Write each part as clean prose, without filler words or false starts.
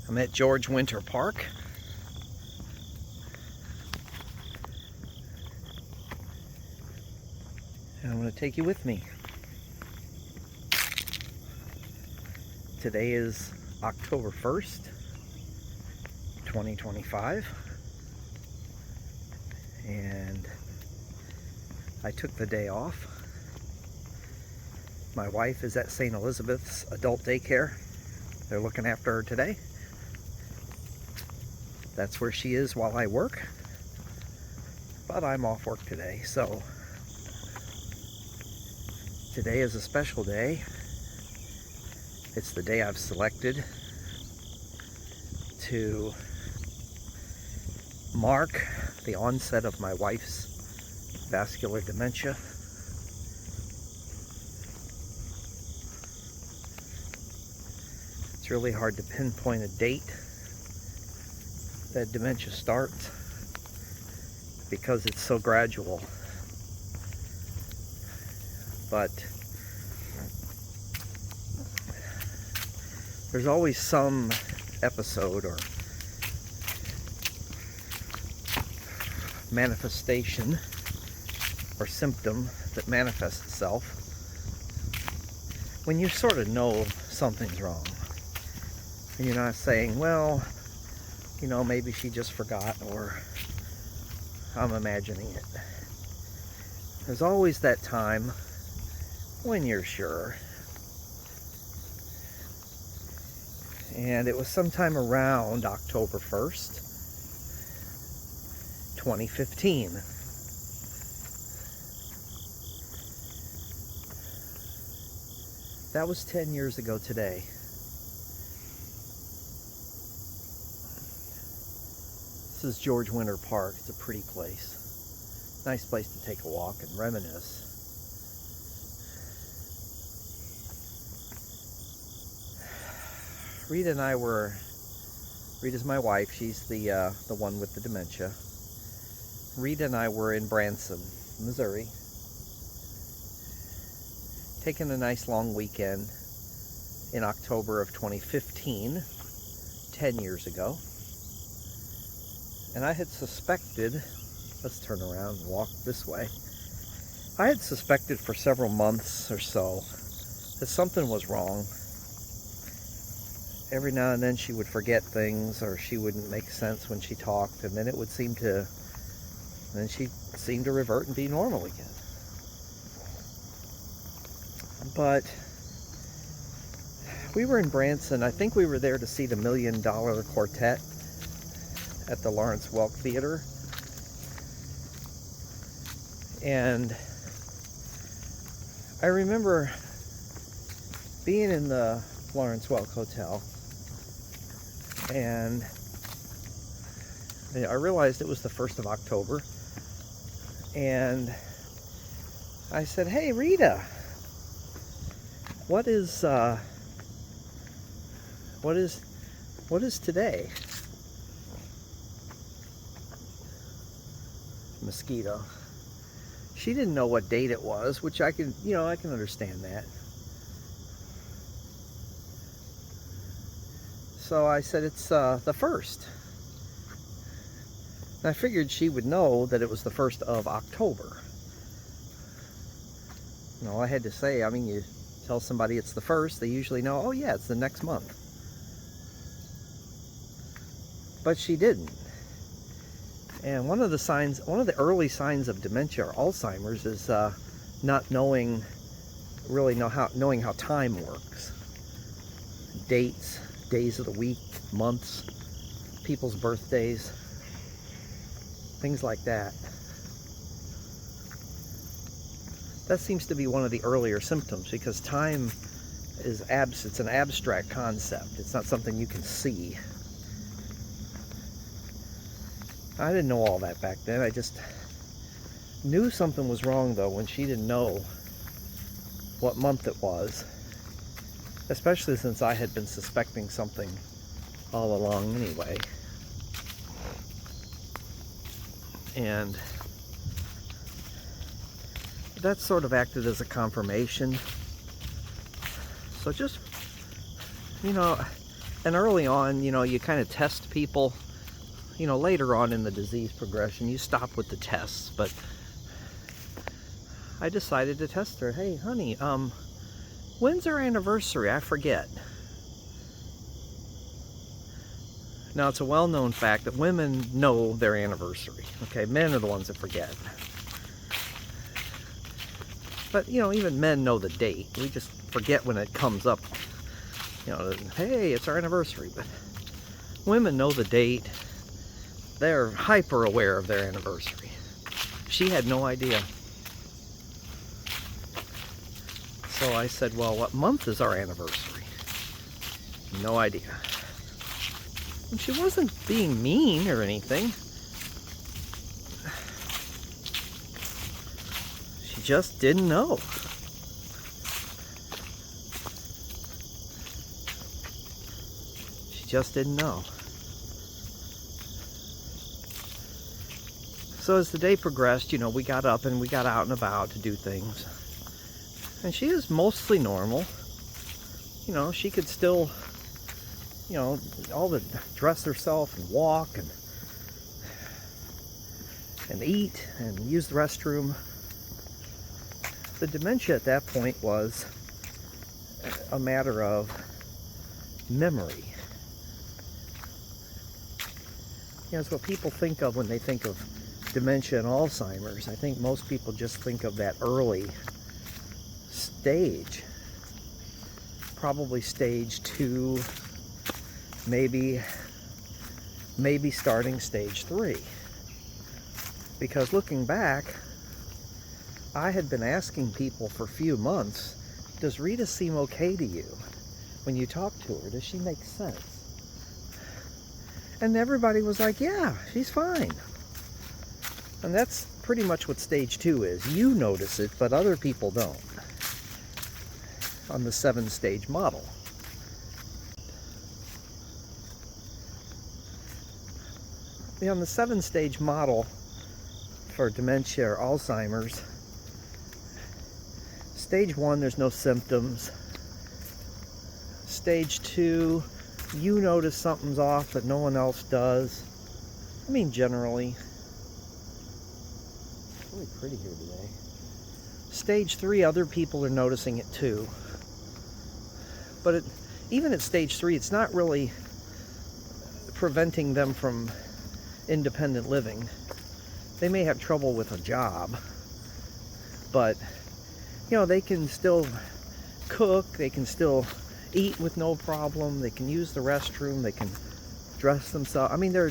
I'm at George Winter Park. And I'm going to take you with me. Today is October 1st, 2025. And I took the day off. My wife is at St. Elizabeth's adult daycare. They're looking after her today. That's where she is while I work. But I'm off work today, so today is a special day. It's the day I've selected to mark the onset of my wife's vascular dementia. It's really hard to pinpoint a date that dementia starts because it's so gradual. But there's always some episode or manifestation or symptom that manifests itself when you sort of know something's wrong. And you're not saying, well, you know, maybe she just forgot, or I'm imagining it. There's always that time when you're sure. And it was sometime around October 1st, 2015. That was 10 years ago today. This is George Winter Park. It's a pretty place. Nice place to take a walk and reminisce. Rita and I were, Rita's my wife, she's the one with the dementia. Rita and I were in Branson, Missouri, taking a nice long weekend in October of 2015, 10 years ago. And I had suspected, let's turn around and walk this way. I had suspected for several months or so that something was wrong. Every now and then she would forget things, or she wouldn't make sense when she talked, and then it would seem to, and then she'd seem to revert and be normal again. But we were in Branson. I think we were there to see the $1 Million Quartet at the Lawrence Welk Theater. And I remember being in the Lawrence Welk Hotel, and I realized it was the 1st of October, and I said, "Hey Rita, what is today?" Mosquito. She didn't know what date it was, which I can understand that. So I said, it's the 1st. And I figured she would know that it was the 1st of October. You know, I had to say, I mean, you tell somebody it's the 1st, they usually know, oh yeah, it's the next month. But she didn't. And one of the early signs of dementia or Alzheimer's is not knowing how time works. Dates, days of the week, months, people's birthdays, things like that. That seems to be one of the earlier symptoms, because time is it's an abstract concept. It's not something you can see. I didn't know all that back then. I just knew something was wrong, though, when she didn't know what month it was. Especially since I had been suspecting something all along anyway. And that sort of acted as a confirmation. So just, you know, And early on, you know, you kind of test people. You know, later on in the disease progression, you stop with the tests. But I decided to test her. Hey, honey, when's our anniversary? I forget. Now, it's a well-known fact that women know their anniversary. Okay, men are the ones that forget. But, you know, even men know the date. We just forget when it comes up. You know, hey, it's our anniversary. But women know the date. They're hyper aware of their anniversary. She had no idea. So I said, well, what month is our anniversary? No idea. And she wasn't being mean or anything. She just didn't know. She just didn't know. So as the day progressed, you know, we got up and we got out and about to do things. And she is mostly normal. You know, she could still, you know, dress herself and walk and eat and use the restroom. The dementia at that point was a matter of memory. You know, it's what people think of when they think of dementia and Alzheimer's. I think most people just think of that early stage. Probably stage 2, maybe starting stage 3. Because looking back, I had been asking people for a few months, does Rita seem okay to you? When you talk to her, does she make sense? And everybody was like, yeah, she's fine. And that's pretty much what stage 2 is. You notice it, but other people don't. On the 7-stage model. On the 7-stage model for dementia or Alzheimer's, stage 1, there's no symptoms. Stage 2, you notice something's off that no one else does. I mean, generally. It's really pretty here today. Stage 3, other people are noticing it too. But even at stage 3, it's not really preventing them from independent living. They may have trouble with a job, but you know, they can still cook, they can still eat with no problem, they can use the restroom, they can dress themselves. I mean, they're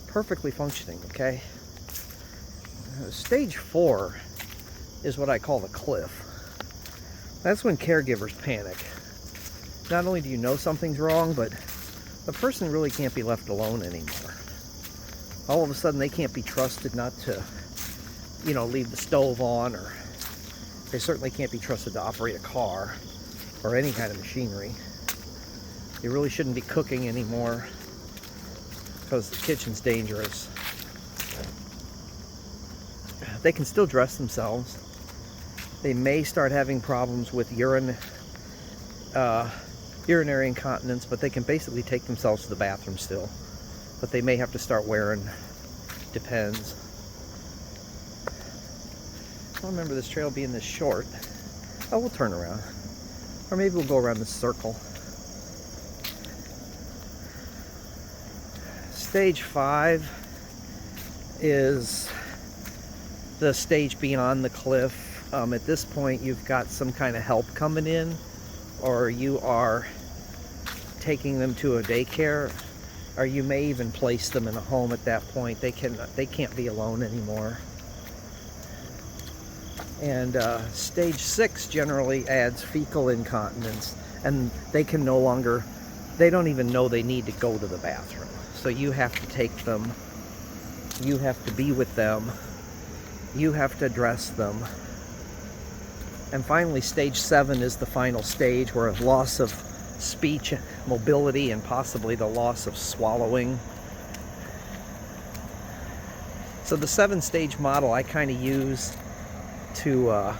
perfectly functioning, okay? Stage 4 is what I call the cliff. That's when caregivers panic. Not only do you know something's wrong, but the person really can't be left alone anymore. All of a sudden, they can't be trusted not to, you know, leave the stove on, or they certainly can't be trusted to operate a car or any kind of machinery. You really shouldn't be cooking anymore because the kitchen's dangerous. They can still dress themselves. They may start having problems with urinary incontinence, but they can basically take themselves to the bathroom still. But they may have to start wearing, depends. I don't remember this trail being this short. Oh, we'll turn around. Or maybe we'll go around this circle. Stage 5 is the stage beyond the cliff. At this point, you've got some kind of help coming in, or you are taking them to a daycare, or you may even place them in a home at that point. They can't be alone anymore. And stage 6 generally adds fecal incontinence, and they don't even know they need to go to the bathroom. So you have to take them, you have to be with them, you have to dress them. And finally, stage 7 is the final stage, where a loss of speech, mobility, and possibly the loss of swallowing. So the 7-stage model I kind of use to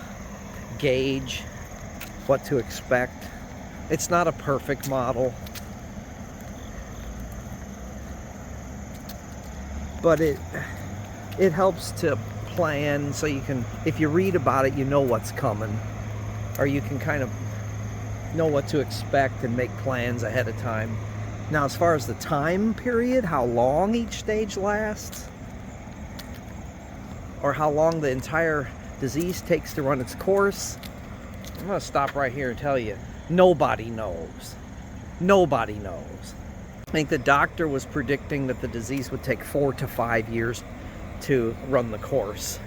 gauge what to expect. It's not a perfect model. but it helps to plan, so you can, if you read about it, you know what's coming, or you can kind of know what to expect and make plans ahead of time. Now, as far as the time period, how long each stage lasts, or how long the entire disease takes to run its course, I'm going to stop right here and tell you, nobody knows. Nobody knows. I think the doctor was predicting that the disease would take 4 to 5 years to run the course.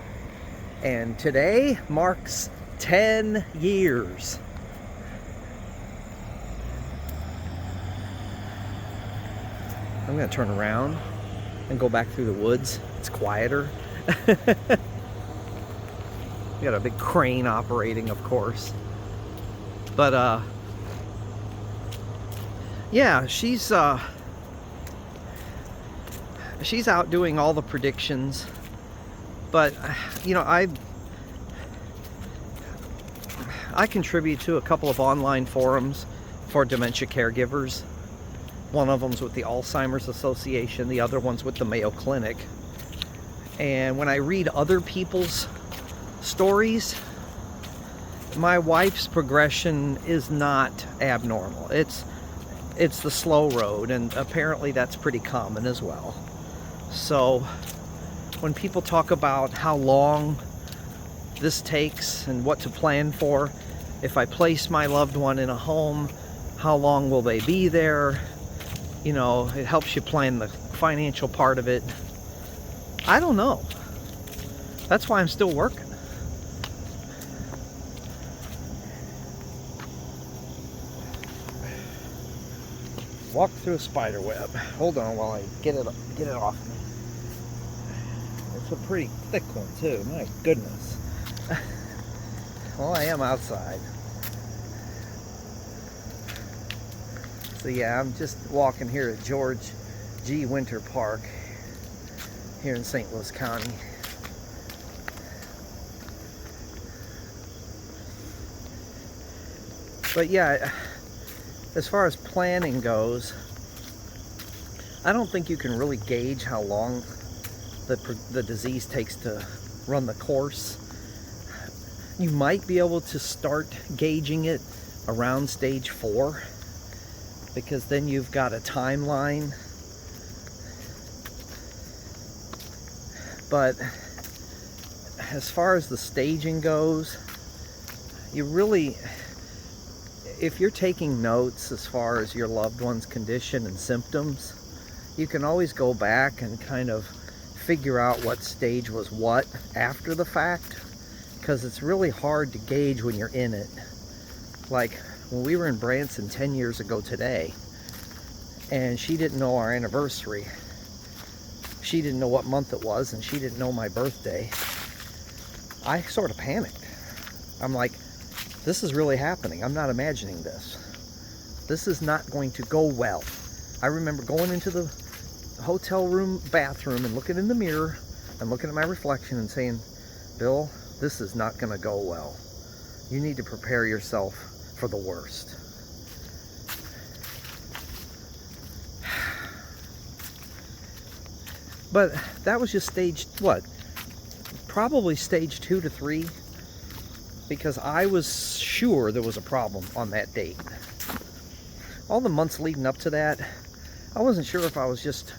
And today marks 10 years. I'm going to turn around and go back through the woods. It's quieter. We got a big crane operating, of course. But yeah, she's out doing all the predictions. But you know, I contribute to a couple of online forums for dementia caregivers. One of them's with the Alzheimer's Association, the other one's with the Mayo Clinic. And when I read other people's stories, my wife's progression is not abnormal. It's the slow road, and apparently that's pretty common as well. So when people talk about how long this takes and what to plan for, if I place my loved one in a home, how long will they be there? You know, it helps you plan the financial part of it. I don't know. That's why I'm still working. Walk through a spider web. Hold on while I get it off me. It's a pretty thick one too. My goodness. Well, I am outside. So yeah, I'm just walking here at George G. Winter Park here in St. Louis County. But yeah, as far as planning goes, I don't think you can really gauge how long the disease takes to run the course. You might be able to start gauging it around stage 4, because then you've got a timeline. But as far as the staging goes, you really, if you're taking notes as far as your loved one's condition and symptoms, you can always go back and kind of figure out what stage was what after the fact, because it's really hard to gauge when you're in it. Like when we were in Branson 10 years ago today, and she didn't know our anniversary, she didn't know what month it was, and she didn't know my birthday, I sort of panicked. I'm like, this is really happening. I'm not imagining this. This is not going to go well. I remember going into the hotel room bathroom and looking in the mirror and looking at my reflection and saying, Bill, this is not going to go well. You need to prepare yourself for the worst. But that was just stage, what? Probably stage 2 to 3, because I was sure there was a problem on that date. All the months leading up to that, I wasn't sure if I was just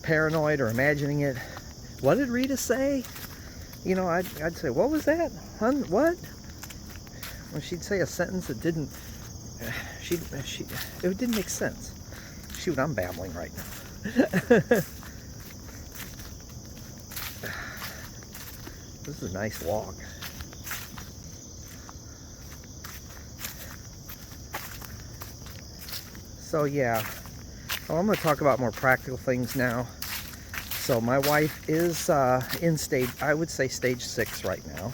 paranoid or imagining it. What did Rita say? You know, I'd say, what was that? Hun, what? When she'd say a sentence that didn't, it didn't make sense. Shoot, I'm babbling right now. This is a nice walk. So yeah, well, I'm going to talk about more practical things now. So my wife is in stage, I would say stage 6 right now,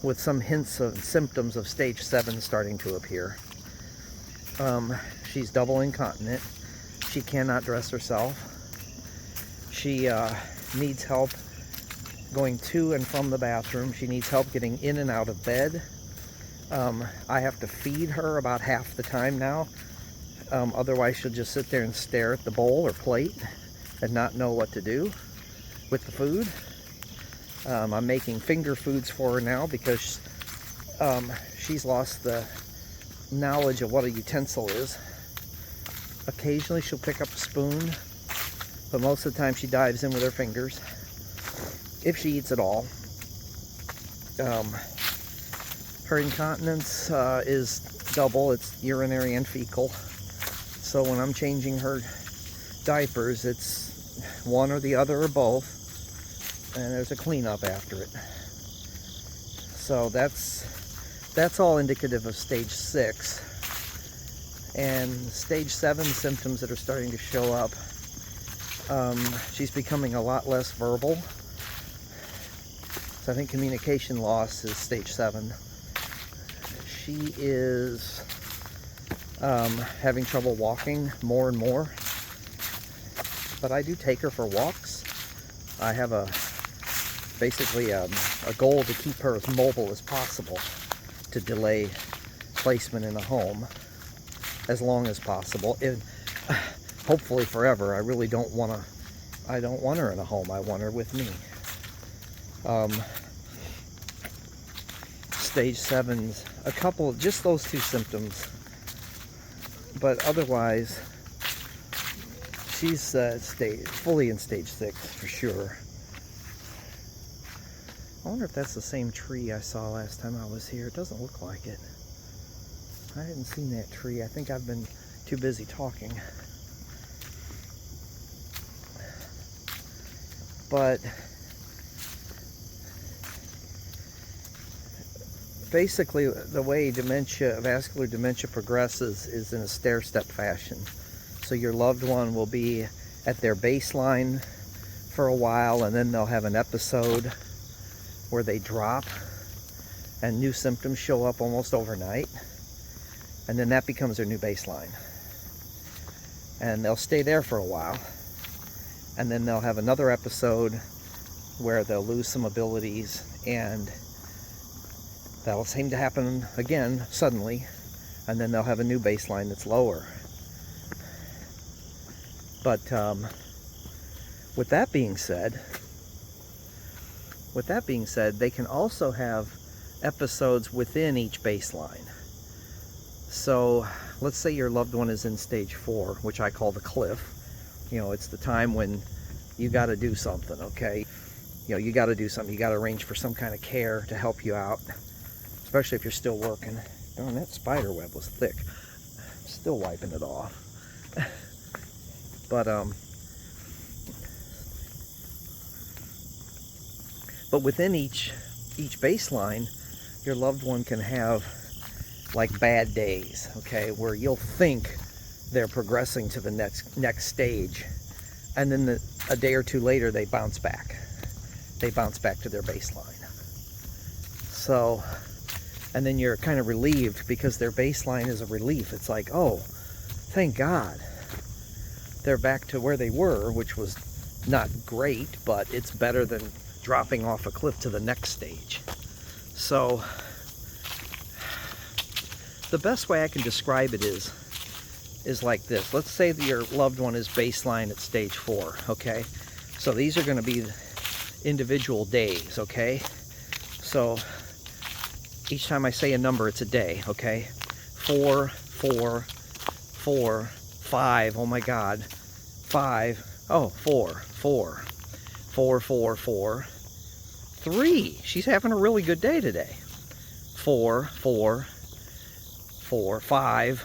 with some hints of symptoms of stage 7 starting to appear. She's double incontinent. She cannot dress herself. She needs help going to and from the bathroom. She needs help getting in and out of bed. I have to feed her about half the time now. Otherwise she'll just sit there and stare at the bowl or plate and not know what to do. with the food. I'm making finger foods for her now because she's lost the knowledge of what a utensil is. Occasionally she'll pick up a spoon, but most of the time she dives in with her fingers, if she eats at all. Her incontinence is double. It's urinary and fecal. So when I'm changing her diapers, it's one or the other or both, and there's a cleanup after it. So that's all indicative of stage 6. And stage 7 symptoms that are starting to show up, she's becoming a lot less verbal. So I think communication loss is stage 7. She is having trouble walking more and more, but I do take her for walks. I have basically a goal to keep her as mobile as possible, to delay placement in a home as long as possible, and hopefully forever. I really don't want her in a home. I want her with me. Stage 7's a couple, just those 2 symptoms, but otherwise she's fully in stage 6 for sure. I wonder if that's the same tree I saw last time I was here. It doesn't look like it. I hadn't seen that tree. I think I've been too busy talking. But basically, the way vascular dementia progresses is in a stair-step fashion. So your loved one will be at their baseline for a while, and then they'll have an episode where they drop and new symptoms show up almost overnight, and then that becomes their new baseline. And they'll stay there for a while, and then they'll have another episode where they'll lose some abilities, and that'll seem to happen again suddenly, and then they'll have a new baseline that's lower. But with that being said, they can also have episodes within each baseline. So let's say your loved one is in stage 4, which I call the cliff. You know, it's the time when you got to do something, okay? You know, you got to do something. You got to arrange for some kind of care to help you out, especially if you're still working. Darn, that spider web was thick. I'm still wiping it off. But within each baseline, your loved one can have like bad days, okay, where you'll think they're progressing to the next stage, and then a day or two later they bounce back. They bounce back to their baseline. So, and then you're kind of relieved because their baseline is a relief. It's like, oh, thank God, they're back to where they were, which was not great, but it's better than dropping off a cliff to the next stage. So the best way I can describe it is like this. Let's say that your loved one is baseline at stage 4, okay? So these are going to be individual days, okay? So each time I say a number, it's a day, okay? 4, 4, 4, 5, oh my God, 5, oh, 4, 4, 4, 4, 4, 3. She's having a really good day today. 4, 4, 4, 5,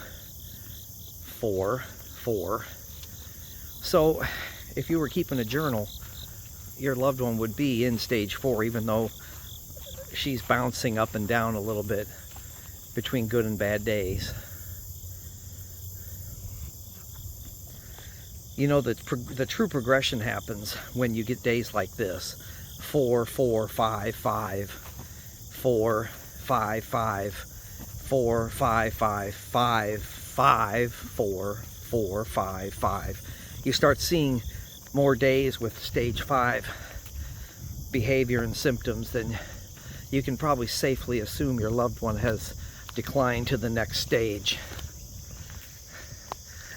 4, 4. So if you were keeping a journal, your loved one would be in stage 4, even though she's bouncing up and down a little bit between good and bad days. You know, the true progression happens when you get days like this. 4, 4, 5, 5, 4, 5, 5, 4, 5, 5, 5, 5, 4, 4, 5, 5. You start seeing more days with stage 5 behavior and symptoms, then you can probably safely assume your loved one has declined to the next stage.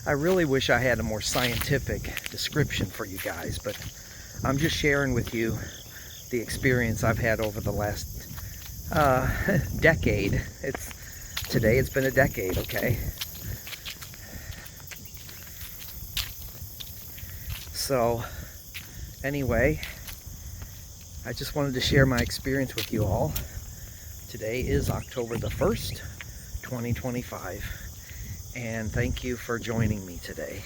I really wish I had a more scientific description for you guys, but I'm just sharing with you the experience I've had over the last decade. Today it's been a decade, okay? So anyway, I just wanted to share my experience with you all. Today is October the 1st, 2025, and thank you for joining me today.